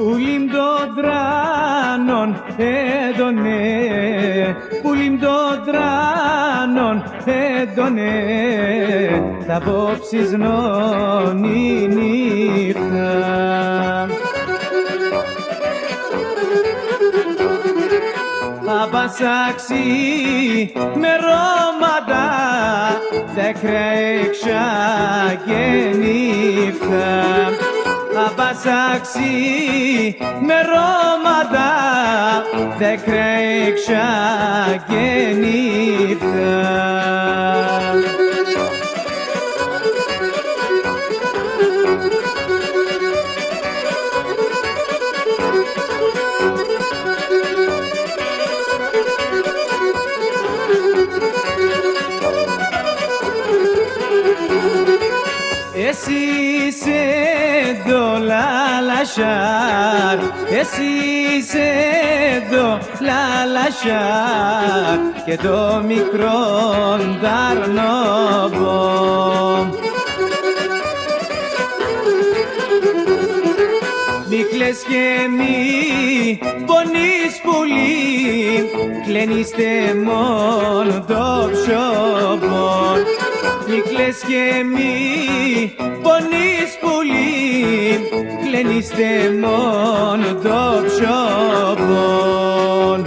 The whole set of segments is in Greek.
Πουλίμ των τράνων έντονε, πουλίμ των τράνων έντονε, θα απόψεις νόνι νύχτα. Απασάξει με ρώματα, δέκρα έξα και νύχτα. Απασάξει με ρώματα, δέκρα έξα και νύχτα. Εσύ είσαι το λαλασάρ, εσύ είσαι το λαλασάρ και το μικρό ταρνόβο. Μη κλαις και μη πονείς πολύ, κλαίνεστε μόνο το ψωμόν. Μη κλαις και μη πονείς πολύ, κλαίνεστε μόνο το ψωμόν.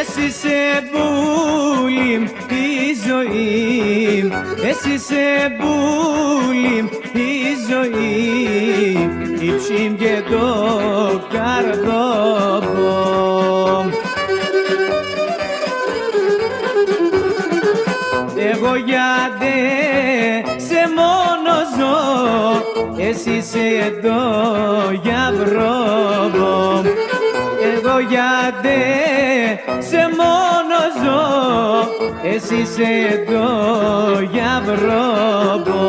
Εσύ σε πουλίμ η ζωή, εσύ σε πουλίμ η ζωή, η ψήμ και το καρδόβο. Εγώ γιατί σε μόνο ζω, εσύ σε το γιαβρόβο. Εγώ γιατί σε μόνο ζω, εσύ σε το γιαβρόβο.